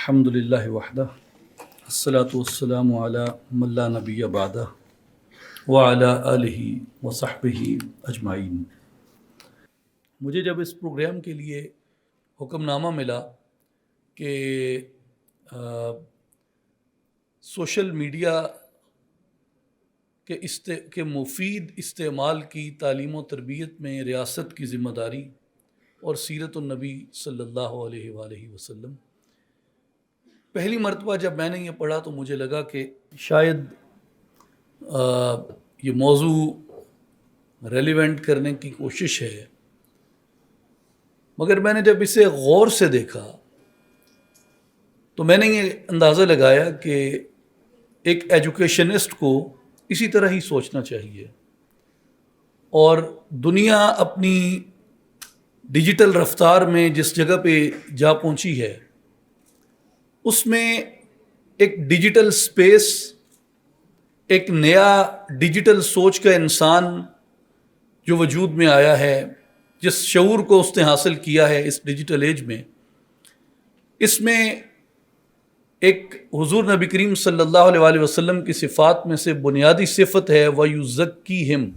الحمد للہ وحدہ الصلاۃ والسلام علی من لا نبی بعدہ وعلی آلہ وصحبہ اجمعین۔ مجھے جب اس پروگرام کے لیے حکم نامہ ملا کہ سوشل میڈیا کے مفید استعمال کی تعلیم و تربیت میں ریاست کی ذمہ داری اور سیرت النبی صلی اللہ علیہ وآلہ وسلم، پہلی مرتبہ جب میں نے یہ پڑھا تو مجھے لگا کہ شاید یہ موضوع ریلیونٹ کرنے کی کوشش ہے، مگر میں نے جب اسے غور سے دیکھا تو میں نے یہ اندازہ لگایا کہ ایک ایجوکیشنسٹ کو اسی طرح ہی سوچنا چاہیے، اور دنیا اپنی ڈیجیٹل رفتار میں جس جگہ پہ جا پہنچی ہے اس میں ایک ڈیجیٹل سپیس، ایک نیا ڈیجیٹل سوچ کا انسان جو وجود میں آیا ہے، جس شعور کو اس نے حاصل کیا ہے اس ڈیجیٹل ایج میں، اس میں ایک حضور نبی کریم صلی اللہ علیہ وآلہ وسلم کی صفات میں سے بنیادی صفت ہے وَيُزَكِّيهِمْ،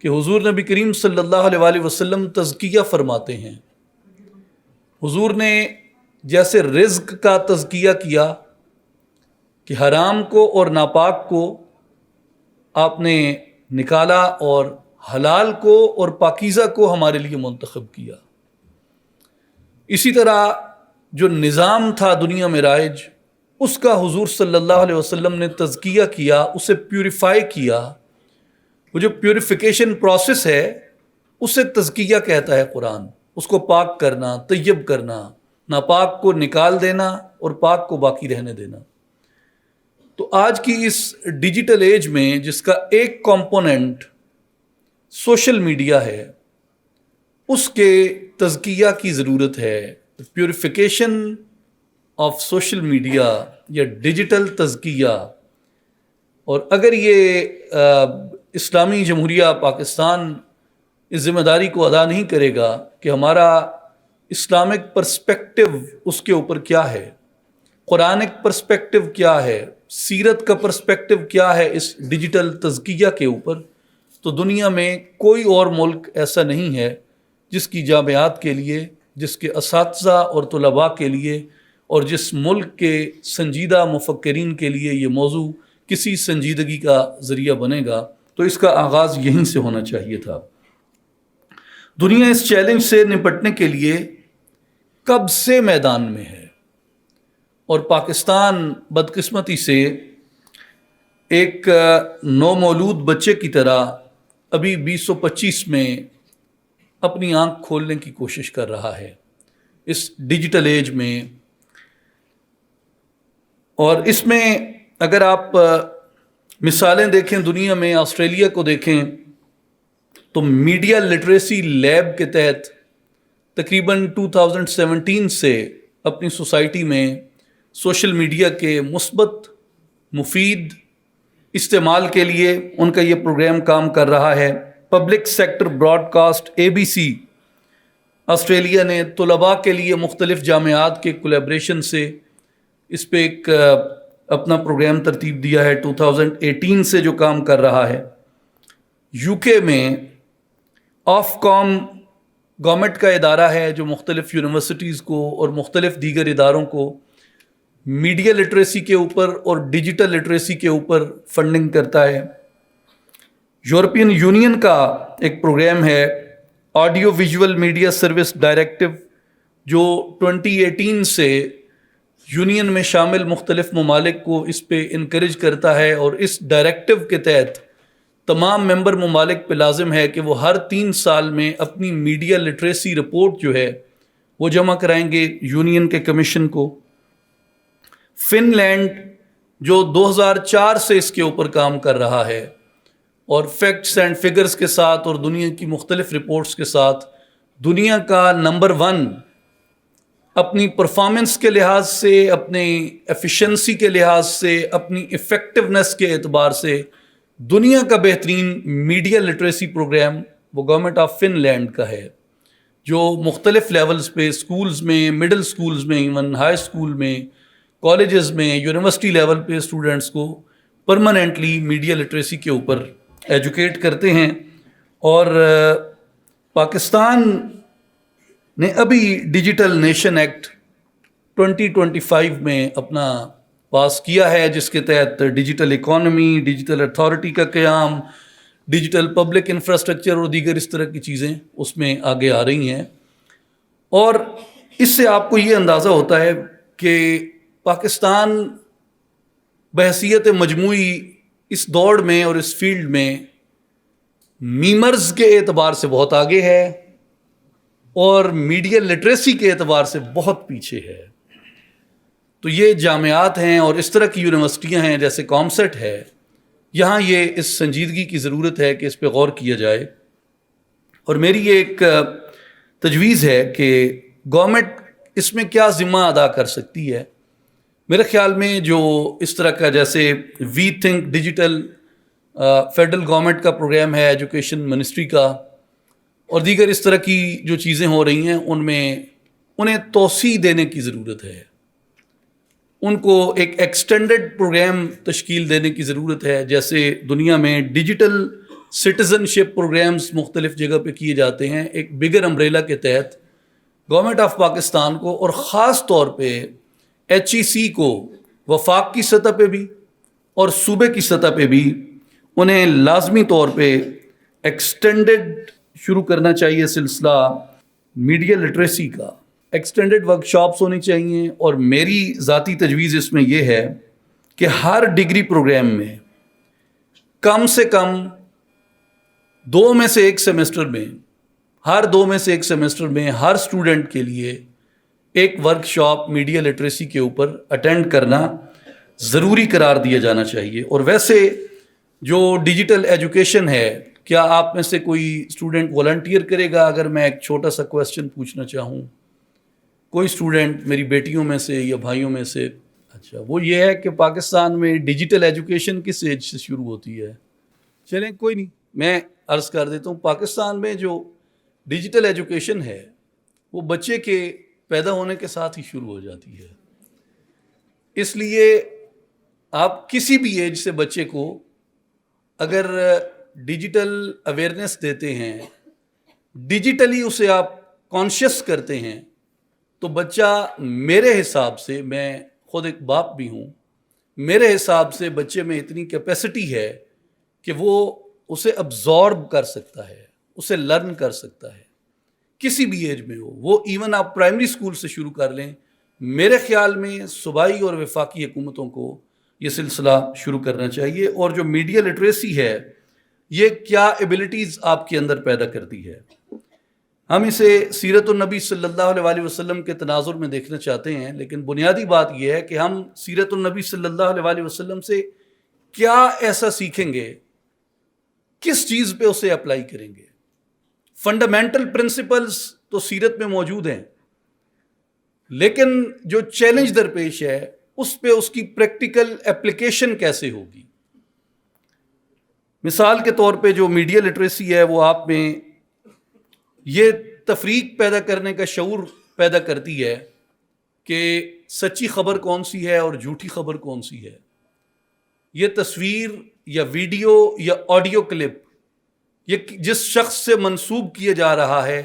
کہ حضور نبی کریم صلی اللہ علیہ وآلہ وسلم تزکیہ فرماتے ہیں۔ حضور نے جیسے رزق کا تزکیہ کیا کہ حرام کو اور ناپاک کو آپ نے نکالا اور حلال کو اور پاکیزہ کو ہمارے لیے منتخب کیا، اسی طرح جو نظام تھا دنیا میں رائج اس کا حضور صلی اللہ علیہ وسلم نے تزکیہ کیا، اسے پیوریفائی کیا۔ وہ جو پیوریفیکیشن پروسیس ہے اسے تزکیہ کہتا ہے قرآن، اس کو پاک کرنا، طیب کرنا، ناپاک کو نکال دینا اور پاک کو باقی رہنے دینا۔ تو آج کی اس ڈیجیٹل ایج میں جس کا ایک کمپوننٹ سوشل میڈیا ہے، اس کے تزکیہ کی ضرورت ہے، پیوریفیکیشن آف سوشل میڈیا یا ڈیجیٹل تزکیہ۔ اور اگر یہ اسلامی جمہوریہ پاکستان اس ذمہ داری کو ادا نہیں کرے گا کہ ہمارا اسلامک پرسپیکٹو اس کے اوپر کیا ہے، قرآنک پرسپیکٹو کیا ہے، سیرت کا پرسپیکٹو کیا ہے اس ڈیجیٹل تزکیہ کے اوپر، تو دنیا میں کوئی اور ملک ایسا نہیں ہے جس کی جامعات کے لیے، جس کے اساتذہ اور طلباء کے لیے اور جس ملک کے سنجیدہ مفکرین کے لیے یہ موضوع کسی سنجیدگی کا ذریعہ بنے گا۔ تو اس کا آغاز یہیں سے ہونا چاہیے تھا۔ دنیا اس چیلنج سے نپٹنے کے لیے کب سے میدان میں ہے، اور پاکستان بدقسمتی سے ایک نومولود بچے کی طرح ابھی 2025 میں اپنی آنکھ کھولنے کی کوشش کر رہا ہے اس ڈیجیٹل ایج میں۔ اور اس میں اگر آپ مثالیں دیکھیں دنیا میں، آسٹریلیا کو دیکھیں تو میڈیا لٹریسی لیب کے تحت تقریباً 2017 سے اپنی سوسائٹی میں سوشل میڈیا کے مثبت مفید استعمال کے لیے ان کا یہ پروگرام کام کر رہا ہے۔ Public sector broadcast ABC Australia نے طلباء کے لیے مختلف جامعات کے کولیبریشن سے اس پہ ایک اپنا پروگرام ترتیب دیا ہے، 2018 سے جو کام کر رہا ہے۔ UK میں آف کام گورنمنٹ کا ادارہ ہے جو مختلف یونیورسٹیز کو اور مختلف دیگر اداروں کو میڈیا لٹریسی کے اوپر اور ڈیجیٹل لٹریسی کے اوپر فنڈنگ کرتا ہے۔ یورپین یونین کا ایک پروگرام ہے audio visual media service directive, جو 2018 سے یونین میں شامل مختلف ممالک کو اس پہ انکریج کرتا ہے، اور اس ڈائریکٹو کے تحت تمام ممبر ممالک پہ لازم ہے کہ وہ ہر 3 سال میں اپنی میڈیا لٹریسی رپورٹ جو ہے وہ جمع کرائیں گے یونین کے کمیشن کو۔ فن لینڈ جو 2004 سے اس کے اوپر کام کر رہا ہے، اور فیکٹس اینڈ فگرز کے ساتھ اور دنیا کی مختلف رپورٹس کے ساتھ دنیا کا نمبر 1 اپنی پرفارمنس کے لحاظ سے، اپنی ایفیشنسی کے لحاظ سے، اپنی افیکٹونیس کے اعتبار سے دنیا کا بہترین میڈیا لٹریسی پروگرام وہ گورنمنٹ آف فن لینڈ کا ہے۔ جو مختلف لیولز پہ اسکولز میں، مڈل اسکولز میں، ایون ہائی اسکول میں، کالجز میں، یونیورسٹی لیول پہ اسٹوڈنٹس کو پرماننٹلی میڈیا لٹریسی کے اوپر ایجوکیٹ کرتے ہیں. اور پاکستان نے ابھی ڈیجیٹل نیشن ایکٹ 2025 میں اپنا پاس کیا ہے، جس کے تحت ڈیجیٹل اکانومی، ڈیجیٹل اتھارٹی کا قیام، ڈیجیٹل پبلک انفراسٹرکچر اور دیگر اس طرح کی چیزیں اس میں آگے آ رہی ہیں. اور اس سے آپ کو یہ اندازہ ہوتا ہے کہ پاکستان بحیثیت مجموعی اس دوڑ میں اور اس فیلڈ میں میمرز کے اعتبار سے بہت آگے ہے اور میڈیا لٹریسی کے اعتبار سے بہت پیچھے ہے. تو یہ جامعات ہیں اور اس طرح کی یونیورسٹیاں ہیں جیسے کامسیٹ ہے، یہاں یہ اس سنجیدگی کی ضرورت ہے کہ اس پہ غور کیا جائے. اور میری یہ ایک تجویز ہے کہ گورنمنٹ اس میں کیا ذمہ ادا کر سکتی ہے. میرے خیال میں جو اس طرح کا جیسے we think digital federal government کا پروگرام ہے، ایجوکیشن منسٹری کا، اور دیگر اس طرح کی جو چیزیں ہو رہی ہیں ان میں انہیں توسیع دینے کی ضرورت ہے. ان کو ایک ایکسٹینڈڈ پروگرام تشکیل دینے کی ضرورت ہے. جیسے دنیا میں ڈیجیٹل سٹیزن شپ پروگرامز مختلف جگہ پہ کیے جاتے ہیں، ایک بگر امبریلا کے تحت گورنمنٹ آف پاکستان کو اور خاص طور پہ HEC کو وفاق کی سطح پہ بھی اور صوبے کی سطح پہ بھی انہیں لازمی طور پہ ایکسٹینڈڈ شروع کرنا چاہیے سلسلہ میڈیا لٹریسی کا. ایکسٹینڈڈ ورک شاپس ہونی چاہیے. اور میری ذاتی تجویز اس میں یہ ہے کہ ہر ڈگری پروگرام میں کم سے کم 2 میں سے 1 سیمسٹر میں، ہر 2 میں سے 1 سیمسٹر میں ہر اسٹوڈنٹ کے لیے ایک ورک شاپ میڈیا لٹریسی کے اوپر اٹینڈ کرنا ضروری قرار دیا جانا چاہیے. اور ویسے جو ڈیجیٹل ایجوکیشن ہے، کیا آپ میں سے کوئی اسٹوڈنٹ والنٹیئر کرے گا؟ اگر میں ایک چھوٹا سا کویسچن پوچھنا چاہوں، کوئی اسٹوڈنٹ میری بیٹیوں میں سے یا بھائیوں میں سے؟ اچھا، وہ یہ ہے کہ پاکستان میں ڈیجیٹل ایجوکیشن کس ایج سے شروع ہوتی ہے؟ چلیں کوئی نہیں، میں عرض کر دیتا ہوں. پاکستان میں جو ڈیجیٹل ایجوکیشن ہے وہ بچے کے پیدا ہونے کے ساتھ ہی شروع ہو جاتی ہے. اس لیے آپ کسی بھی ایج سے بچے کو اگر ڈیجیٹل اویئرنیس دیتے ہیں، ڈیجیٹلی اسے آپ کانشیس کرتے ہیں، تو بچہ میرے حساب سے، میں خود ایک باپ بھی ہوں، میرے حساب سے بچے میں اتنی کیپیسٹی ہے کہ وہ اسے ابزارب کر سکتا ہے، اسے لرن کر سکتا ہے کسی بھی ایج میں ہو. وہ ایون آپ پرائمری اسکول سے شروع کر لیں. میرے خیال میں صوبائی اور وفاقی حکومتوں کو یہ سلسلہ شروع کرنا چاہیے. اور جو میڈیا لٹریسی ہے، یہ کیا ایبلٹیز آپ کے اندر پیدا کرتی ہے؟ ہم اسے سیرت النبی صلی اللہ علیہ وسلم کے تناظر میں دیکھنا چاہتے ہیں، لیکن بنیادی بات یہ ہے کہ ہم سیرت النبی صلی اللہ علیہ وسلم سے کیا ایسا سیکھیں گے، کس چیز پہ اسے اپلائی کریں گے. فنڈامنٹل پرنسپلز تو سیرت میں موجود ہیں، لیکن جو چیلنج درپیش ہے اس پہ اس کی پریکٹیکل اپلیکیشن کیسے ہوگی. مثال کے طور پہ جو میڈیا لٹریسی ہے وہ آپ میں یہ تفریق پیدا کرنے کا شعور پیدا کرتی ہے کہ سچی خبر کون سی ہے اور جھوٹی خبر کون سی ہے. یہ تصویر یا ویڈیو یا آڈیو کلپ یہ جس شخص سے منسوب کیا جا رہا ہے،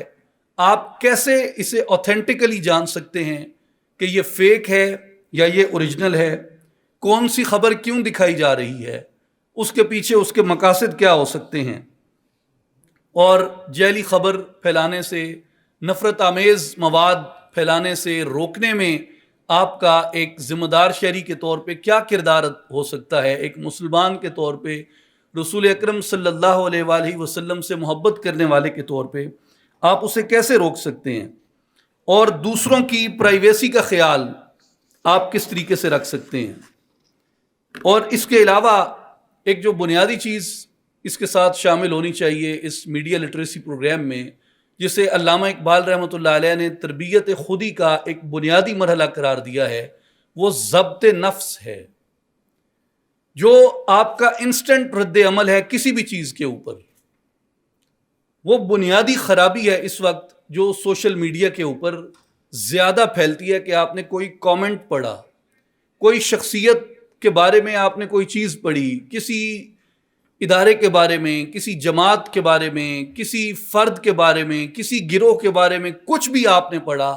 آپ کیسے اسے اوتھینٹیکلی جان سکتے ہیں کہ یہ فیک ہے یا یہ اوریجنل ہے؟ کون سی خبر کیوں دکھائی جا رہی ہے؟ اس کے پیچھے اس کے مقاصد کیا ہو سکتے ہیں؟ اور جعلی خبر پھیلانے سے، نفرت آمیز مواد پھیلانے سے روکنے میں آپ کا ایک ذمہ دار شہری کے طور پہ کیا کردار ہو سکتا ہے؟ ایک مسلمان کے طور پہ، رسول اکرم صلی اللہ علیہ وآلہ وسلم سے محبت کرنے والے کے طور پہ آپ اسے کیسے روک سکتے ہیں؟ اور دوسروں کی پرائیویسی کا خیال آپ کس طریقے سے رکھ سکتے ہیں؟ اور اس کے علاوہ ایک جو بنیادی چیز اس کے ساتھ شامل ہونی چاہیے اس میڈیا لٹریسی پروگرام میں، جسے علامہ اقبال رحمۃ اللہ علیہ نے تربیت خودی کا ایک بنیادی مرحلہ قرار دیا ہے، وہ ضبط نفس ہے. جو آپ کا انسٹنٹ رد عمل ہے کسی بھی چیز کے اوپر، وہ بنیادی خرابی ہے اس وقت جو سوشل میڈیا کے اوپر زیادہ پھیلتی ہے کہ آپ نے کوئی کامنٹ پڑھا، کوئی شخصیت کے بارے میں آپ نے کوئی چیز پڑھی، کسی ادارے کے بارے میں، کسی جماعت کے بارے میں، کسی فرد کے بارے میں، کسی گروہ کے بارے میں کچھ بھی آپ نے پڑھا،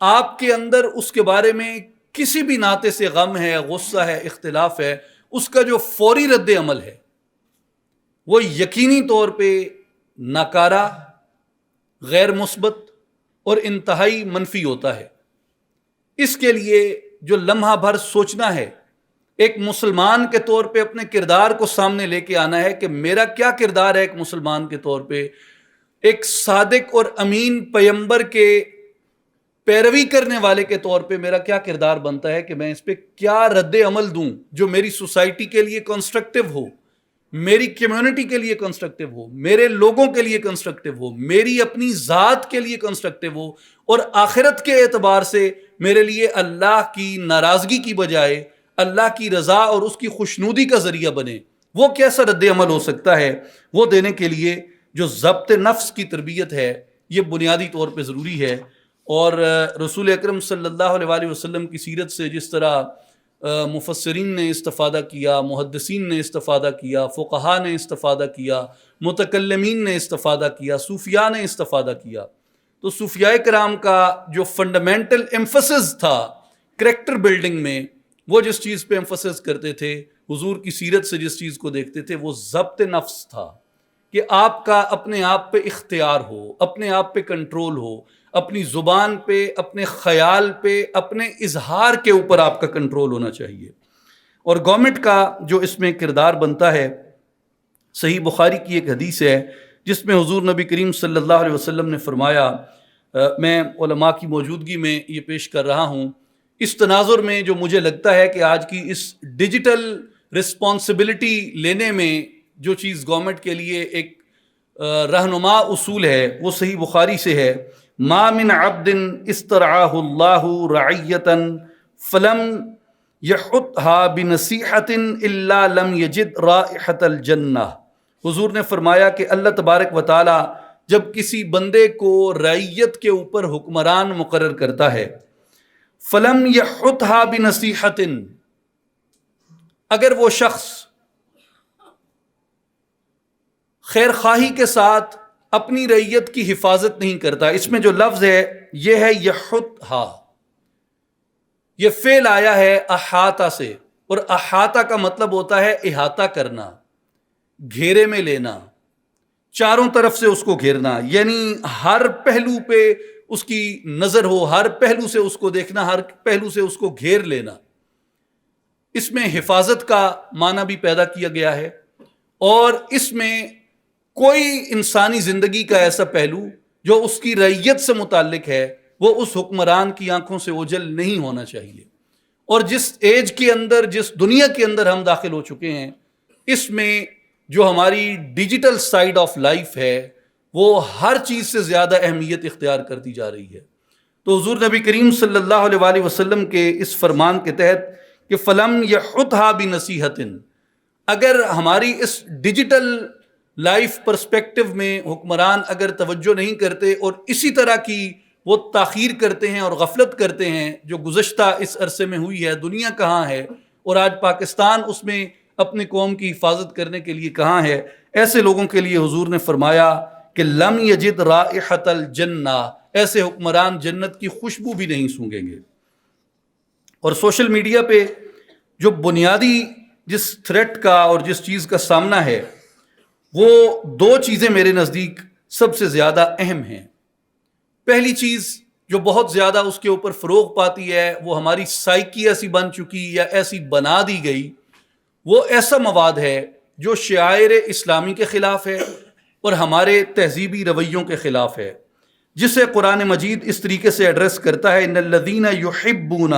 آپ کے اندر اس کے بارے میں کسی بھی ناطے سے غم ہے، غصہ ہے، اختلاف ہے، اس کا جو فوری رد عمل ہے وہ یقینی طور پہ ناکارہ، غیر مثبت اور انتہائی منفی ہوتا ہے۔ اس کے لیے جو لمحہ بھر سوچنا ہے، ایک مسلمان کے طور پہ اپنے کردار کو سامنے لے کے آنا ہے کہ میرا کیا کردار ہے ایک مسلمان کے طور پہ، ایک صادق اور امین پیغمبر کے پیروی کرنے والے کے طور پہ میرا کیا کردار بنتا ہے کہ میں اس پہ کیا رد عمل دوں جو میری سوسائٹی کے لیے کنسٹرکٹیو ہو، میری کمیونٹی کے لیے کنسٹرکٹیو ہو، میرے لوگوں کے لیے کنسٹرکٹیو ہو، میری اپنی ذات کے لیے کنسٹرکٹیو ہو، اور آخرت کے اعتبار سے میرے لیے اللہ کی ناراضگی کی بجائے اللہ کی رضا اور اس کی خوشنودی کا ذریعہ بنے۔ وہ کیسا رد عمل ہو سکتا ہے، وہ دینے کے لیے جو ضبط نفس کی تربیت ہے یہ بنیادی طور پہ ضروری ہے۔ اور رسول اکرم صلی اللہ علیہ وآلہ وسلم کی سیرت سے جس طرح مفسرین نے استفادہ کیا، محدثین نے استفادہ کیا، فقہا نے استفادہ کیا، متکلمین نے استفادہ کیا، صوفیاء نے استفادہ کیا، تو صوفیاء کرام کا جو فنڈامنٹل ایمفسس تھا کریکٹر بلڈنگ میں، وہ جس چیز پہ ایمفسس کرتے تھے، حضور کی سیرت سے جس چیز کو دیکھتے تھے، وہ ضبط نفس تھا کہ آپ کا اپنے آپ پہ اختیار ہو، اپنے آپ پہ کنٹرول ہو، اپنی زبان پہ، اپنے خیال پہ، اپنے اظہار کے اوپر آپ کا کنٹرول ہونا چاہیے۔ اور گورنمنٹ کا جو اس میں کردار بنتا ہے، صحیح بخاری کی ایک حدیث ہے جس میں حضور نبی کریم صلی اللہ علیہ وسلم نے فرمایا، میں علماء کی موجودگی میں یہ پیش کر رہا ہوں، اس تناظر میں جو مجھے لگتا ہے کہ آج کی اس ڈیجیٹل رسپانسبلٹی لینے میں جو چیز گورنمنٹ کے لیے ایک رہنما اصول ہے، وہ صحیح بخاری سے ہے، ما من عبد استرعاہ اللہ رعیتا فلم یحطها بنصیحۃ الا لم یجد رائحۃ الجنہ۔ حضور نے فرمایا کہ اللہ تبارک و تعالی جب کسی بندے کو رعیت کے اوپر حکمران مقرر کرتا ہے، فلم یحطها بنصیحۃ، اگر وہ شخص خیر خواہی کے ساتھ اپنی رعیت کی حفاظت نہیں کرتا، اس میں جو لفظ ہے یہ ہے یحطھا، یہ فعل آیا ہے احاطہ سے، اور احاطہ کا مطلب ہوتا ہے احاطہ کرنا، گھیرے میں لینا، چاروں طرف سے اس کو گھیرنا، یعنی ہر پہلو پہ اس کی نظر ہو، ہر پہلو سے اس کو دیکھنا، ہر پہلو سے اس کو گھیر لینا۔ اس میں حفاظت کا معنی بھی پیدا کیا گیا ہے، اور اس میں کوئی انسانی زندگی کا ایسا پہلو جو اس کی رعیت سے متعلق ہے وہ اس حکمران کی آنکھوں سے اوجھل نہیں ہونا چاہیے۔ اور جس ایج کے اندر، جس دنیا کے اندر ہم داخل ہو چکے ہیں، اس میں جو ہماری ڈیجیٹل سائیڈ آف لائف ہے وہ ہر چیز سے زیادہ اہمیت اختیار کرتی جا رہی ہے۔ تو حضور نبی کریم صلی اللہ علیہ وآلہ وسلم کے اس فرمان کے تحت کہ فلم یحطھا بنصیحۃ، اگر ہماری اس ڈیجیٹل لائف پرسپیکٹو میں حکمران اگر توجہ نہیں کرتے اور اسی طرح کی وہ تاخیر کرتے ہیں اور غفلت کرتے ہیں جو گزشتہ اس عرصے میں ہوئی ہے، دنیا کہاں ہے اور آج پاکستان اس میں اپنی قوم کی حفاظت کرنے کے لیے کہاں ہے، ایسے لوگوں کے لیے حضور نے فرمایا کہ لم یجد رائحۃ الجنہ، ایسے حکمران جنت کی خوشبو بھی نہیں سونگیں گے۔ اور سوشل میڈیا پہ جو بنیادی جس تھریٹ کا اور جس چیز کا سامنا ہے، وہ دو چیزیں میرے نزدیک سب سے زیادہ اہم ہیں۔ پہلی چیز جو بہت زیادہ اس کے اوپر فروغ پاتی ہے، وہ ہماری سائیکی ایسی بن چکی یا ایسی بنا دی گئی، وہ ایسا مواد ہے جو شعائر اسلامی کے خلاف ہے اور ہمارے تہذیبی رویوں کے خلاف ہے، جسے قرآن مجید اس طریقے سے ایڈریس کرتا ہے، ان الذین یحبون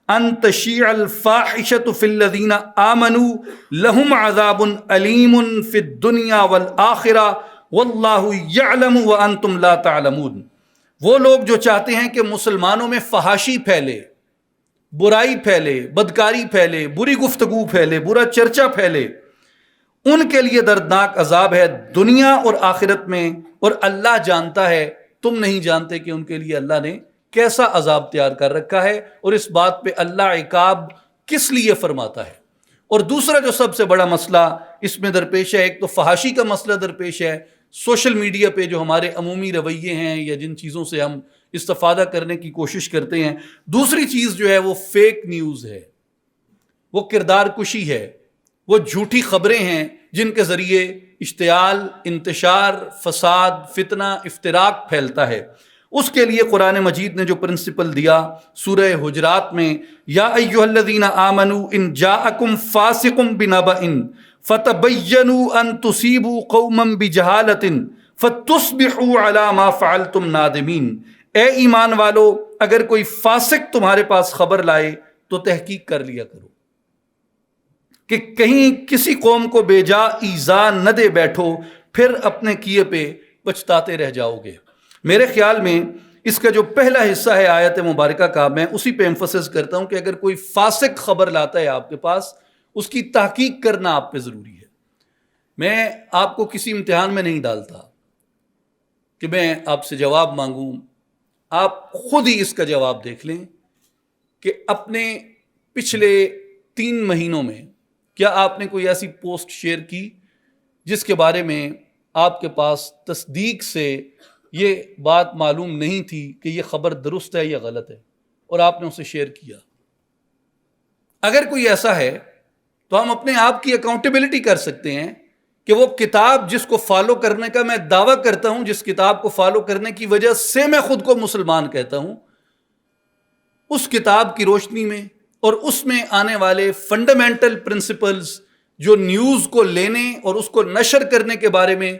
ان تشیع الفاحشۃ فی الذین آمنوا لہم عذاب علیم فی الدنیا والآخرہ واللہ یعلم وانتم لا تعلمون۔ وہ لوگ جو چاہتے ہیں کہ مسلمانوں میں فحاشی پھیلے، برائی پھیلے، بدکاری پھیلے، بری گفتگو پھیلے، برا چرچا پھیلے، ان کے لیے دردناک عذاب ہے دنیا اور آخرت میں، اور اللہ جانتا ہے تم نہیں جانتے کہ ان کے لیے اللہ نے کیسا عذاب تیار کر رکھا ہے، اور اس بات پہ اللہ عقاب کس لیے فرماتا ہے۔ اور دوسرا جو سب سے بڑا مسئلہ اس میں درپیش ہے، ایک تو فحاشی کا مسئلہ درپیش ہے، سوشل میڈیا پہ جو ہمارے عمومی رویے ہیں یا جن چیزوں سے ہم استفادہ کرنے کی کوشش کرتے ہیں۔ دوسری چیز جو ہے وہ فیک نیوز ہے، وہ کردار کشی ہے، وہ جھوٹی خبریں ہیں جن کے ذریعے اشتعال، انتشار، فساد، فتنہ، افتراق پھیلتا ہے۔ اس کے لیے قرآن مجید نے جو پرنسپل دیا سورہ حجرات میں، یا ایھا الذین آمنوا ان جاءکم فاسق بنبأ فتبینوا ان تصیبوا قوما بجہالۃ فتصبحوا علی ما فعلتم نادمین، اے ایمان والو اگر کوئی فاسق تمہارے پاس خبر لائے تو تحقیق کر لیا کرو کہ کہیں کسی قوم کو بے جا ایذا نہ دے بیٹھو، پھر اپنے کیے پہ پچھتاتے رہ جاؤ گے۔ میرے خیال میں اس کا جو پہلا حصہ ہے آیت مبارکہ کا، میں اسی پہ ایمفسس کرتا ہوں کہ اگر کوئی فاسق خبر لاتا ہے آپ کے پاس، اس کی تحقیق کرنا آپ پہ ضروری ہے۔ میں آپ کو کسی امتحان میں نہیں ڈالتا کہ میں آپ سے جواب مانگوں، آپ خود ہی اس کا جواب دیکھ لیں کہ اپنے پچھلے 3 مہینوں میں کیا آپ نے کوئی ایسی پوسٹ شیئر کی جس کے بارے میں آپ کے پاس تصدیق سے یہ بات معلوم نہیں تھی کہ یہ خبر درست ہے یا غلط ہے، اور آپ نے اسے شیئر کیا؟ اگر کوئی ایسا ہے تو ہم اپنے آپ کی اکاؤنٹیبلٹی کر سکتے ہیں کہ وہ کتاب جس کو فالو کرنے کا میں دعویٰ کرتا ہوں، جس کتاب کو فالو کرنے کی وجہ سے میں خود کو مسلمان کہتا ہوں، اس کتاب کی روشنی میں اور اس میں آنے والے فنڈامنٹل پرنسپلز جو نیوز کو لینے اور اس کو نشر کرنے کے بارے میں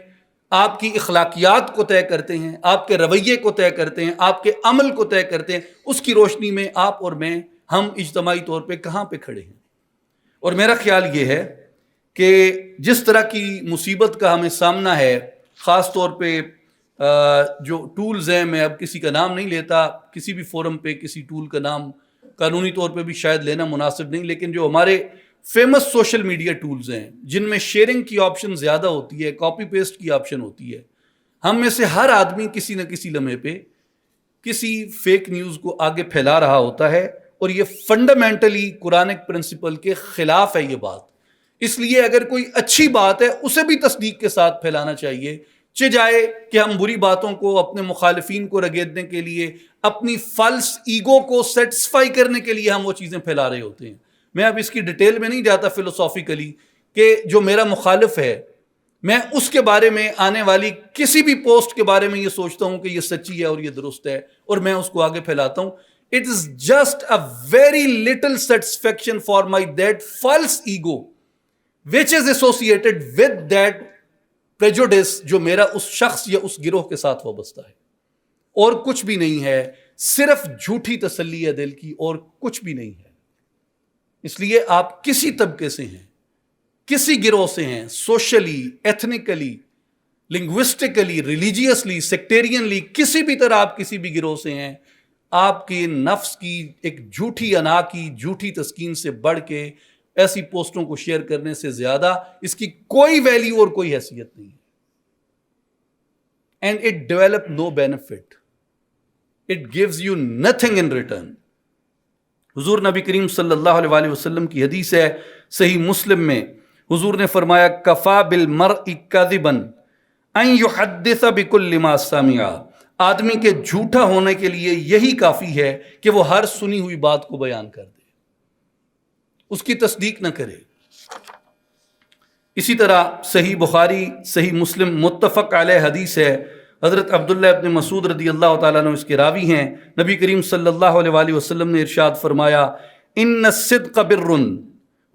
آپ کی اخلاقیات کو طے کرتے ہیں، آپ کے رویے کو طے کرتے ہیں، آپ کے عمل کو طے کرتے ہیں، اس کی روشنی میں آپ اور میں، ہم اجتماعی طور پہ کہاں پہ کھڑے ہیں؟ اور میرا خیال یہ ہے کہ جس طرح کی مصیبت کا ہمیں سامنا ہے، خاص طور پہ جو ٹولز ہیں، میں اب کسی کا نام نہیں لیتا، کسی بھی فورم پہ کسی ٹول کا نام قانونی طور پہ بھی شاید لینا مناسب نہیں، لیکن جو ہمارے فیمس سوشل میڈیا ٹولز ہیں جن میں شیئرنگ کی آپشن زیادہ ہوتی ہے، کاپی پیسٹ کی آپشن ہوتی ہے، ہم میں سے ہر آدمی کسی نہ کسی لمحے پہ کسی فیک نیوز کو آگے پھیلا رہا ہوتا ہے، اور یہ فنڈامنٹلی قرآنک پرنسپل کے خلاف ہے یہ بات۔ اس لیے اگر کوئی اچھی بات ہے اسے بھی تصدیق کے ساتھ پھیلانا چاہیے، جائے کہ ہم بری باتوں کو اپنے مخالفین کو رگیدنے کے لیے، اپنی فالس ایگو کو سیٹسفائی کرنے کے لیے ہم وہ چیزیں پھیلا رہے ہوتے ہیں۔ میں اب اس کی ڈیٹیل میں نہیں جاتا فلسافیکلی کہ جو میرا مخالف ہے، میں اس کے بارے میں آنے والی کسی بھی پوسٹ کے بارے میں یہ سوچتا ہوں کہ یہ سچی ہے اور یہ درست ہے، اور میں اس کو آگے پھیلاتا ہوں۔ It is just a very little satisfaction for my that false ego which is associated with that prejudice جو میرا اس شخص یا اس گروہ کے ساتھ وابستہ ہے، اور کچھ بھی نہیں ہے، صرف جھوٹی تسلی ہے دل کی، اور کچھ بھی نہیں ہے۔ اس لیے آپ کسی طبقے سے ہیں، کسی گروہ سے ہیں، سوشلی، ایتھنیکلی، لنگوسٹکلی، ریلیجیسلی، سیکٹیرینلی، کسی بھی طرح آپ کسی بھی گروہ سے ہیں، آپ کی نفس کی ایک جھوٹی انا کی جھوٹی تسکین سے بڑھ کے ایسی پوسٹوں کو شیئر کرنے سے زیادہ اس کی کوئی ویلیو اور کوئی حیثیت نہیں ہے۔ And it develop no benefit. It gives you nothing in return. حضور نبی کریم صلی اللہ علیہ وآلہ وسلم کی حدیث ہے صحیح مسلم میں، حضور نے فرمایا کفا بالمرء کذبا ان یحدث بکل ما سمع، آدمی کے جھوٹا ہونے کے لیے یہی کافی ہے کہ وہ ہر سنی ہوئی بات کو بیان کر دے، اس کی تصدیق نہ کرے۔ اسی طرح صحیح بخاری، صحیح مسلم متفق علیہ حدیث ہے، حضرت عبداللہ ابن مسعود رضی اللہ تعالیٰ عنہ اس کے راوی ہیں، نبی کریم صلی اللہ علیہ وآلہ وسلم نے ارشاد فرمایا ان الصدق بر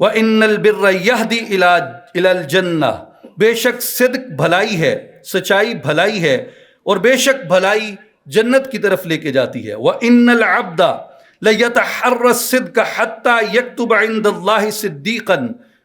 وان البر یہدی الی الجنہ، بے شک صدق بھلائی ہے، سچائی بھلائی ہے، اور بے شک بھلائی جنت کی طرف لے کے جاتی ہے۔ وان العبد لیتحری الصدق حتی یکتب عند اللہ صدیقا،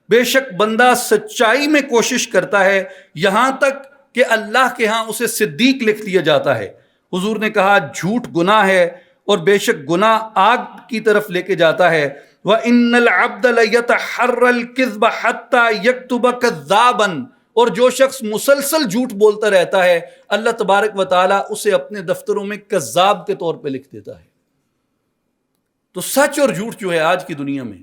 بے شک بندہ سچائی میں کوشش کرتا ہے یہاں تک کہ اللہ کے ہاں اسے صدیق لکھ دیا جاتا ہے۔ حضور نے کہا جھوٹ گناہ ہے، اور بے شک گناہ آگ کی طرف لے کے جاتا ہے۔ وَإِنَّ الْعَبْدَ لَيَتَحَرَّ الْكِذْبَ حَتَّى يَكْتُبَ كَذَّابًا، اور جو شخص مسلسل جھوٹ بولتا رہتا ہے اللہ تبارک و تعالیٰ اسے اپنے دفتروں میں کذاب کے طور پہ لکھ دیتا ہے۔ تو سچ اور جھوٹ جو ہے آج کی دنیا میں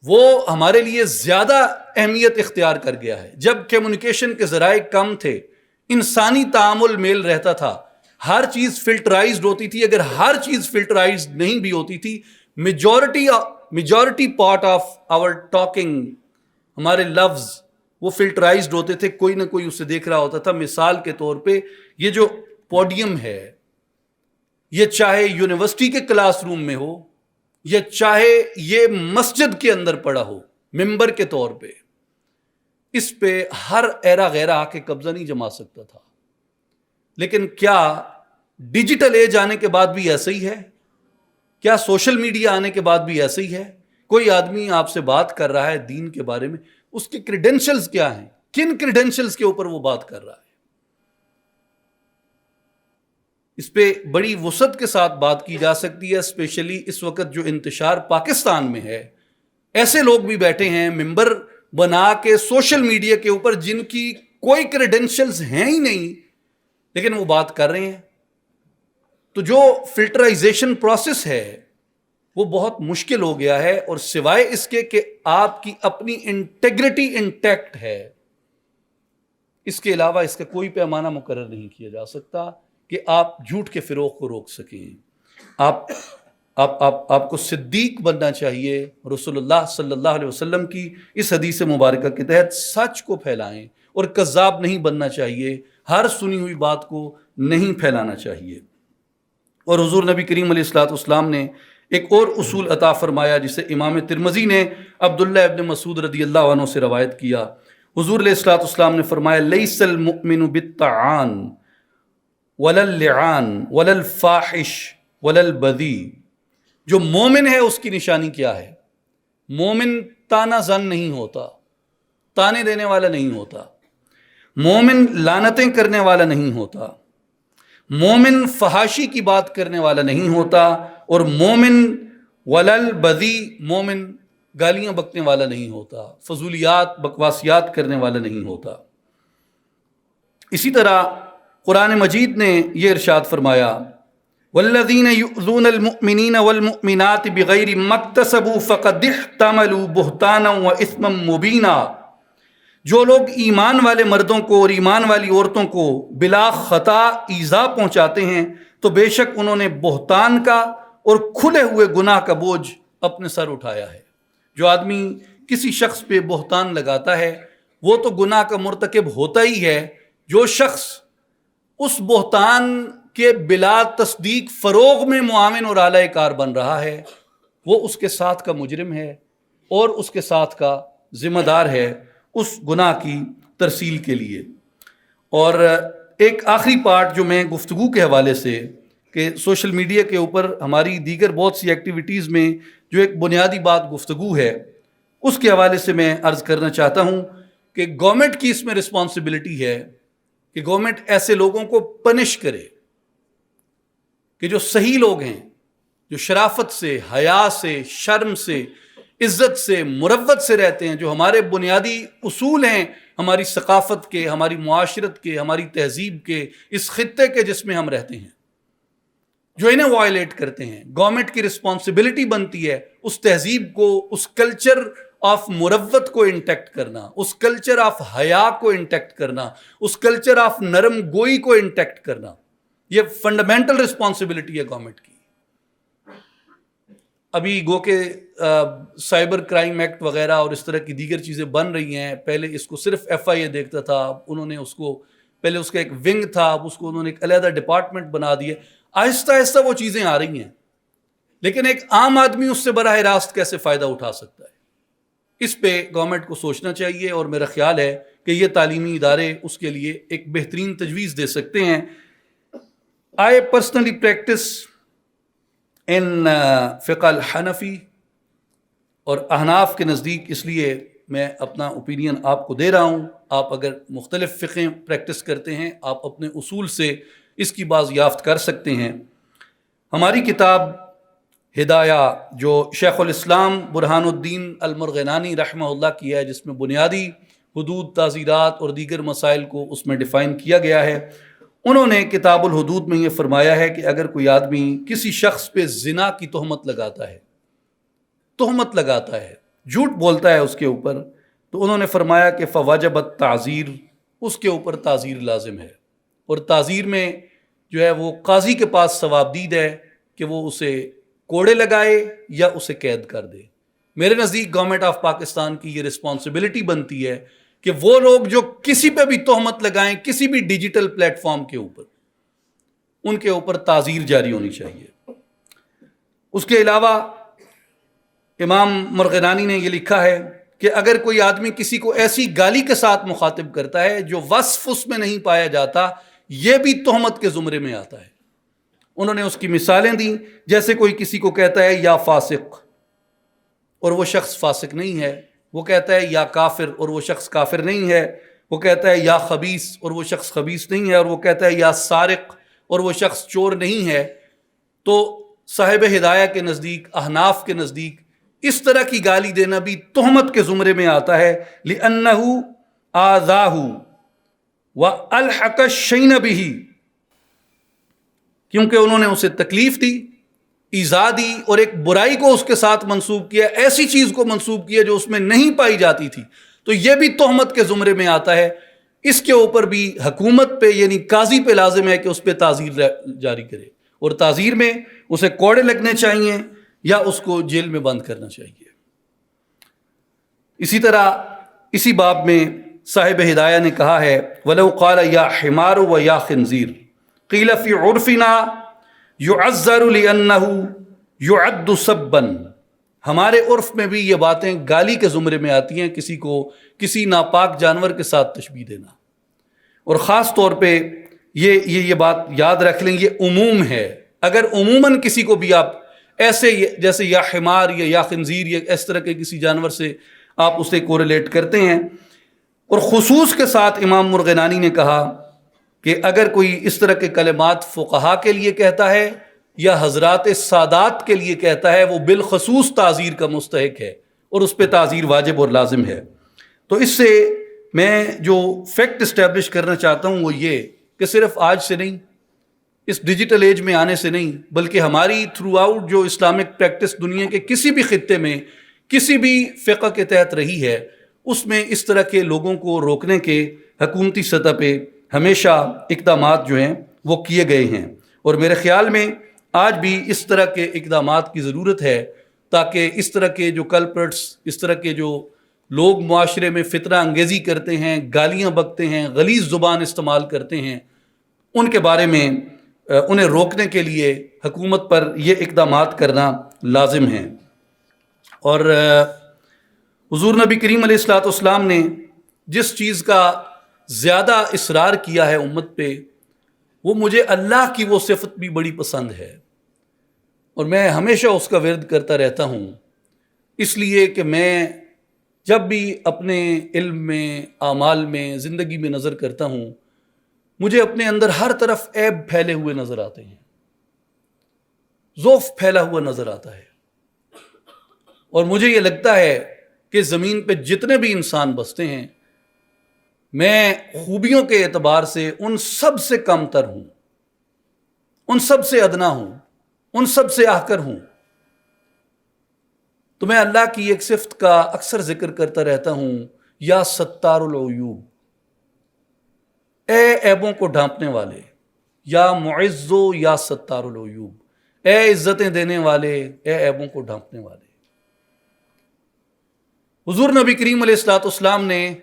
وہ ہمارے لیے زیادہ اہمیت اختیار کر گیا ہے۔ جب کمیونیکیشن کے ذرائع کم تھے، انسانی تعامل میل رہتا تھا، ہر چیز فلٹرائزڈ ہوتی تھی۔ اگر ہر چیز فلٹرائزڈ نہیں بھی ہوتی تھی، majority part of our talking, ہمارے لفظ وہ فلٹرائزڈ ہوتے تھے، کوئی نہ کوئی اسے دیکھ رہا ہوتا تھا۔ مثال کے طور پہ یہ جو پوڈیم ہے، یہ چاہے یونیورسٹی کے کلاس روم میں ہو یا چاہے یہ مسجد کے اندر پڑا ہو ممبر کے طور پہ، اس پہ ہر ایرا غیرہ آ کے قبضہ نہیں جما سکتا تھا۔ لیکن کیا ڈیجیٹل ایج آنے کے بعد بھی ایسا ہی ہے؟ کیا سوشل میڈیا آنے کے بعد بھی ایسا ہی ہے؟ کوئی آدمی آپ سے بات کر رہا ہے دین کے بارے میں، اس کے کریڈینشلز کیا ہیں؟ کن کریڈینشلز کے اوپر وہ بات کر رہا ہے؟ اس پہ بڑی وسعت کے ساتھ بات کی جا سکتی ہے، اسپیشلی اس وقت جو انتشار پاکستان میں ہے۔ ایسے لوگ بھی بیٹھے ہیں ممبر بنا کے سوشل میڈیا کے اوپر جن کی کوئی کریڈینشلز ہیں ہی نہیں، لیکن وہ بات کر رہے ہیں۔ تو جو فلٹرائزیشن پروسیس ہے وہ بہت مشکل ہو گیا ہے، اور سوائے اس کے کہ آپ کی اپنی انٹیگریٹی انٹیکٹ ہے، اس کے علاوہ اس کا کوئی پیمانہ مقرر نہیں کیا جا سکتا کہ آپ جھوٹ کے فروغ کو روک سکیں۔ آپ کو صدیق بننا چاہیے، رسول اللہ صلی اللہ علیہ وسلم کی اس حدیث مبارکہ کے تحت سچ کو پھیلائیں، اور کذاب نہیں بننا چاہیے، ہر سنی ہوئی بات کو نہیں پھیلانا چاہیے۔ اور حضور نبی کریم علیہ الصلوۃ والسلام نے ایک اور اصول عطا فرمایا، جسے امام ترمذی نے عبداللہ ابن مسعود رضی اللہ عنہ سے روایت کیا۔ حضور علیہ الصلوۃ والسلام نے فرمایا، لیس المؤمن بالطعان ولا اللعان ولا الفاحش ولا البذی۔ جو مومن ہے اس کی نشانی کیا ہے؟ مومن تانا زن نہیں ہوتا، تانے دینے والا نہیں ہوتا، مومن لعنتیں کرنے والا نہیں ہوتا، مومن فحاشی کی بات کرنے والا نہیں ہوتا، اور مومن ولل بذی، مومن گالیاں بکنے والا نہیں ہوتا، فضولیات بکواسیات کرنے والا نہیں ہوتا۔ اسی طرح قرآن مجید نے یہ ارشاد فرمایا، والذین یؤذون المؤمنین والمؤمنات بغیر ما اکتسبوا فقد احتملوا بہتانا واثما مبینا۔ جو لوگ ایمان والے مردوں کو اور ایمان والی عورتوں کو بلا خطا ایذا پہنچاتے ہیں تو بے شک انہوں نے بہتان کا اور کھلے ہوئے گناہ کا بوجھ اپنے سر اٹھایا ہے۔ جو آدمی کسی شخص پہ بہتان لگاتا ہے وہ تو گناہ کا مرتکب ہوتا ہی ہے۔ جو شخص اس بہتان کے بلا تصدیق فروغ میں معاون اور اعلی کار بن رہا ہے وہ اس کے ساتھ کا مجرم ہے اور اس کے ساتھ کا ذمہ دار ہے اس گناہ کی ترسیل کے لیے۔ اور ایک آخری پارٹ جو میں گفتگو کے حوالے سے کہ سوشل میڈیا کے اوپر ہماری دیگر بہت سی ایکٹیویٹیز میں جو ایک بنیادی بات گفتگو ہے اس کے حوالے سے میں عرض کرنا چاہتا ہوں کہ گورنمنٹ کی اس میں رسپانسبلٹی ہے کہ گورنمنٹ ایسے لوگوں کو پنش کرے کہ جو صحیح لوگ ہیں، جو شرافت سے، حیا سے، شرم سے، عزت سے، مروت سے رہتے ہیں، جو ہمارے بنیادی اصول ہیں ہماری ثقافت کے، ہماری معاشرت کے، ہماری تہذیب کے، اس خطے کے جس میں ہم رہتے ہیں، جو انہیں وائلیٹ کرتے ہیں۔ گورنمنٹ کی رسپانسبلٹی بنتی ہے اس تہذیب کو، اس کلچر آف مروت کو انٹیکٹ کرنا، اس کلچر آف حیا کو انٹیکٹ کرنا، اس کلچر آف نرم گوئی کو انٹیکٹ کرنا۔ یہ فنڈامنٹل رسپانسبلٹی ہے گورنمنٹ کی۔ ابھی گو کہ سائبر کرائم ایکٹ وغیرہ اور اس طرح کی دیگر چیزیں بن رہی ہیں، پہلے اس کو صرف FIA دیکھتا تھا، انہوں نے اس کو پہلے اس کا ایک ونگ تھا، اب اس کو انہوں نے ایک علیحدہ ڈپارٹمنٹ بنا دیا۔ آہستہ آہستہ وہ چیزیں آ رہی ہیں، لیکن ایک عام آدمی اس سے براہ راست کیسے فائدہ اٹھا سکتا ہے؟ اس پہ گورنمنٹ کو سوچنا چاہیے، اور میرا خیال ہے کہ یہ تعلیمی ادارے اس کے لیے ایک بہترین تجویز دے سکتے ہیں۔ I personally practice in فقہ الحنفی، اور احناف کے نزدیک اس لیے میں اپنا اوپینین آپ کو دے رہا ہوں۔ آپ اگر مختلف فقہیں پریکٹس کرتے ہیں آپ اپنے اصول سے اس کی بازیافت کر سکتے ہیں۔ ہماری کتاب ہدایہ جو شیخ الاسلام برہان الدین المرغنانی رحمہ اللہ کی ہے، جس میں بنیادی حدود، تعزیرات اور دیگر مسائل کو اس میں ڈیفائن کیا گیا ہے۔ انہوں نے کتاب الحدود میں یہ فرمایا ہے کہ اگر کوئی آدمی کسی شخص پہ زنا کی تہمت لگاتا ہے، جھوٹ بولتا ہے اس کے اوپر، تو انہوں نے فرمایا کہ فواجبت تعزیر، اس کے اوپر تعزیر لازم ہے، اور تعزیر میں جو ہے وہ قاضی کے پاس ثوابدید ہے کہ وہ اسے کوڑے لگائے یا اسے قید کر دے۔ میرے نزدیک گورنمنٹ آف پاکستان کی یہ رسپانسبلٹی بنتی ہے کہ وہ لوگ جو کسی پہ بھی تہمت لگائیں کسی بھی ڈیجیٹل پلیٹ فارم کے اوپر، ان کے اوپر تعزیر جاری ہونی چاہیے۔ اس کے علاوہ امام مرغنانی نے یہ لکھا ہے کہ اگر کوئی آدمی کسی کو ایسی گالی کے ساتھ مخاطب کرتا ہے جو وصف اس میں نہیں پایا جاتا، یہ بھی تہمت کے زمرے میں آتا ہے۔ انہوں نے اس کی مثالیں دیں، جیسے کوئی کسی کو کہتا ہے یا فاسق اور وہ شخص فاسق نہیں ہے، وہ کہتا ہے یا کافر اور وہ شخص کافر نہیں ہے، وہ کہتا ہے یا خبیث اور وہ شخص خبیث نہیں ہے، اور وہ کہتا ہے یا سارق اور وہ شخص چور نہیں ہے، تو صاحب ہدایہ کے نزدیک، احناف کے نزدیک اس طرح کی گالی دینا بھی تہمت کے زمرے میں آتا ہے، لِأَنَّهُ آذَاهُ وَأَلْحَقَ الشَّيْءَ بِهِ، کیونکہ انہوں نے اسے تکلیف دی، ایذا دی، اور ایک برائی کو اس کے ساتھ منسوب کیا، ایسی چیز کو منسوب کیا جو اس میں نہیں پائی جاتی تھی، تو یہ بھی تہمت کے زمرے میں آتا ہے۔ اس کے اوپر بھی حکومت پہ یعنی قاضی پہ لازم ہے کہ اس پہ تعزیر جاری کرے، اور تعزیر میں اسے کوڑے لگنے چاہیے یا اس کو جیل میں بند کرنا چاہیے۔ اسی طرح اسی باب میں صاحب ہدایہ نے کہا ہے وَلَوْ قَالَ يَا حِمَارُ وَيَا خِنْزِيرُ قِيلَ فِي عُرْفِنَا يُعَذَّرُ لِأَنَّهُ يُعَدُّ سَبًّا، ہمارے عرف میں بھی یہ باتیں گالی کے زمرے میں آتی ہیں، کسی کو کسی ناپاک جانور کے ساتھ تشبیہ دینا، اور خاص طور پہ یہ بات یاد رکھ لیں، یہ عموم ہے۔ اگر عموماً کسی کو بھی آپ ایسے جیسے یا حمار یا خنزیر یا اس طرح کے کسی جانور سے آپ اسے کوریلیٹ کرتے ہیں، اور خصوص کے ساتھ امام مرغنانی نے کہا کہ اگر کوئی اس طرح کے کلمات فقہا کے لیے کہتا ہے یا حضرات سادات کے لیے کہتا ہے، وہ بالخصوص تعزیر کا مستحق ہے اور اس پہ تعزیر واجب اور لازم ہے۔ تو اس سے میں جو فیکٹ اسٹیبلش کرنا چاہتا ہوں وہ یہ کہ صرف آج سے نہیں، اس ڈیجیٹل ایج میں آنے سے نہیں، بلکہ ہماری تھرو آؤٹ جو اسلامک پریکٹس دنیا کے کسی بھی خطے میں کسی بھی فقہ کے تحت رہی ہے، اس میں اس طرح کے لوگوں کو روکنے کے حکومتی سطح پہ ہمیشہ اقدامات جو ہیں وہ کیے گئے ہیں، اور میرے خیال میں آج بھی اس طرح کے اقدامات کی ضرورت ہے تاکہ اس طرح کے جو کلپرٹس، اس طرح کے جو لوگ معاشرے میں فتنہ انگیزی کرتے ہیں، گالیاں بکتے ہیں، غلیظ زبان استعمال کرتے ہیں، ان کے بارے میں انہیں روکنے کے لیے حکومت پر یہ اقدامات کرنا لازم ہیں۔ اور حضور نبی کریم علیہ الصلوۃ والسلام نے جس چیز کا زیادہ اصرار کیا ہے امت پہ، وہ مجھے اللہ کی وہ صفت بھی بڑی پسند ہے، اور میں ہمیشہ اس کا ورد کرتا رہتا ہوں، اس لیے کہ میں جب بھی اپنے علم میں، اعمال میں، زندگی میں نظر کرتا ہوں، مجھے اپنے اندر ہر طرف عیب پھیلے ہوئے نظر آتے ہیں، ضعف پھیلا ہوا نظر آتا ہے، اور مجھے یہ لگتا ہے کہ زمین پہ جتنے بھی انسان بستے ہیں، میں خوبیوں کے اعتبار سے ان سب سے کم تر ہوں، ان سب سے ادنا ہوں، ان سب سے آخر ہوں۔ تو میں اللہ کی ایک صفت کا اکثر ذکر کرتا رہتا ہوں، یا ستار العیوب، اے عیبوں کو ڈھانپنے والے، یا معزو یا ستار العیوب، اے عزتیں دینے والے، اے عیبوں کو ڈھانپنے والے۔ حضور نبی کریم علیہ الصلوۃ والسلام نے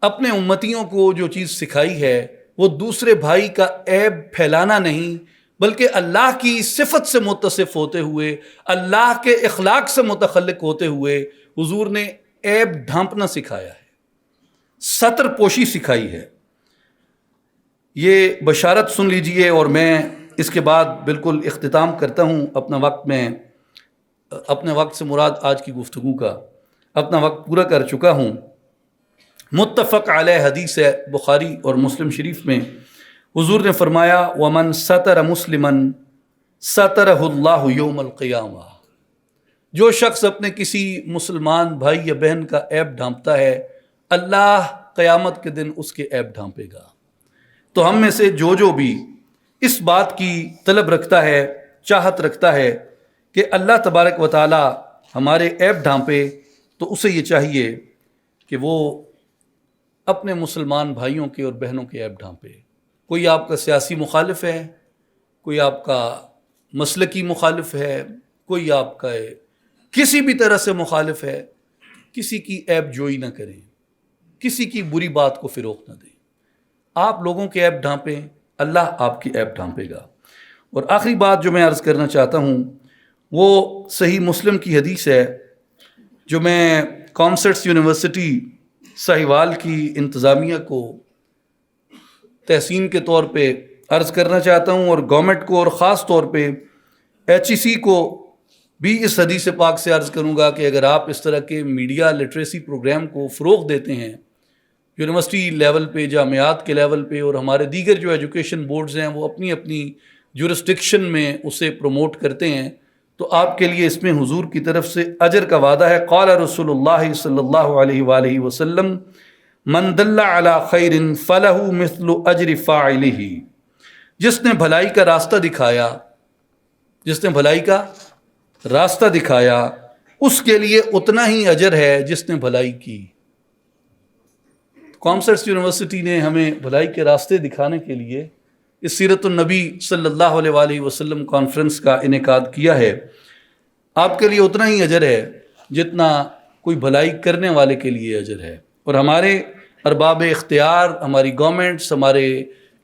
اپنے امتیوں کو جو چیز سکھائی ہے وہ دوسرے بھائی کا عیب پھیلانا نہیں، بلکہ اللہ کی صفت سے متصف ہوتے ہوئے، اللہ کے اخلاق سے متخلق ہوتے ہوئے حضور نے عیب ڈھانپنا سکھایا ہے، ستر پوشی سکھائی ہے۔ یہ بشارت سن لیجئے، اور میں اس کے بعد بالکل اختتام کرتا ہوں اپنا وقت، میں اپنے وقت سے مراد آج کی گفتگو کا اپنا وقت پورا کر چکا ہوں۔ متفق علیہ حدیث ہے بخاری اور مسلم شریف میں، حضور نے فرمایا وَمَن سَتَرَ مُسْلِمًا سَتَرَهُ اللَّهُ يَوْمَ الْقِيَامَةِ، جو شخص اپنے کسی مسلمان بھائی یا بہن کا عیب ڈھانپتا ہے، اللہ قیامت کے دن اس کے عیب ڈھانپے گا۔ تو ہم میں سے جو بھی اس بات کی طلب رکھتا ہے، چاہت رکھتا ہے کہ اللہ تبارک و تعالی ہمارے عیب ڈھانپے، تو اسے یہ چاہیے کہ وہ اپنے مسلمان بھائیوں کے اور بہنوں کے عیب ڈھانپے۔ کوئی آپ کا سیاسی مخالف ہے، کوئی آپ کا مسلکی مخالف ہے، کوئی آپ کا کسی بھی طرح سے مخالف ہے، کسی کی عیب جوئی نہ کریں، کسی کی بری بات کو فروغ نہ دیں۔ آپ لوگوں کے عیب ڈھانپیں، اللہ آپ کی عیب ڈھانپے گا۔ اور آخری بات جو میں عرض کرنا چاہتا ہوں وہ صحیح مسلم کی حدیث ہے، جو میں کانسرٹس یونیورسٹی ساہیوال کی انتظامیہ کو تحسین کے طور پہ عرض کرنا چاہتا ہوں، اور گورنمنٹ کو اور خاص طور پہ HEC کو بھی اس حدیث پاک سے عرض کروں گا کہ اگر آپ اس طرح کے میڈیا لٹریسی پروگرام کو فروغ دیتے ہیں یونیورسٹی لیول پہ، جامعات کے لیول پہ، اور ہمارے دیگر جو ایجوکیشن بورڈز ہیں وہ اپنی اپنی جورسڈکشن میں اسے پروموٹ کرتے ہیں، تو آپ کے لیے اس میں حضور کی طرف سے اجر کا وعدہ ہے۔ قال رسول اللہ صلی اللہ علیہ وآلہ وسلم من دل علی خیر فلہ مثل اجر فاعلہ، جس نے بھلائی کا راستہ دکھایا، جس نے بھلائی کا راستہ دکھایا اس کے لیے اتنا ہی اجر ہے جس نے بھلائی کی۔ کانسرٹس یونیورسٹی نے ہمیں بھلائی کے راستے دکھانے کے لیے اس سیرت النبی صلی اللہ علیہ وآلہ وسلم کانفرنس کا انعقاد کیا ہے۔ آپ کے لیے اتنا ہی اجر ہے جتنا کوئی بھلائی کرنے والے کے لیے اجر ہے۔ اور ہمارے ارباب اختیار، ہماری گورنمنٹس، ہمارے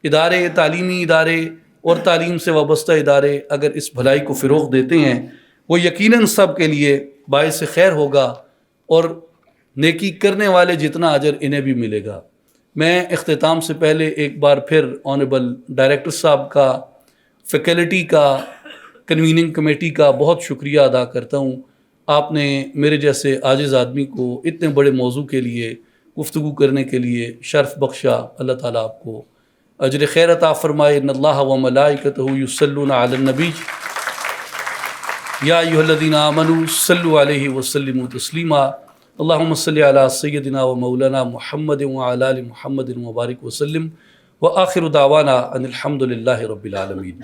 ادارے، تعلیمی ادارے اور تعلیم سے وابستہ ادارے اگر اس بھلائی کو فروغ دیتے ہیں، وہ یقیناً سب کے لیے باعث خیر ہوگا، اور نیکی کرنے والے جتنا اجر انہیں بھی ملے گا۔ میں اختتام سے پہلے ایک بار پھر آنریبل ڈائریکٹر صاحب کا، فیکلٹی کا، کنویننگ کمیٹی کا بہت شکریہ ادا کرتا ہوں۔ آپ نے میرے جیسے عاجز آدمی کو اتنے بڑے موضوع کے لیے گفتگو کرنے کے لیے شرف بخشا۔ اللہ تعالیٰ آپ کو اجر خیر عطا فرمائے۔ ان اللہ و ملائکتہ یصلون علی النبی یا ایھا الذین آمنوا صلوا علیہ وسلموا تسلیما۔ اللہم صلی علی سیدنا و مولانا محمد وعلی آل محمد وبارک وسلم، وآخر دعوانا ان الحمد للہ رب العالمین۔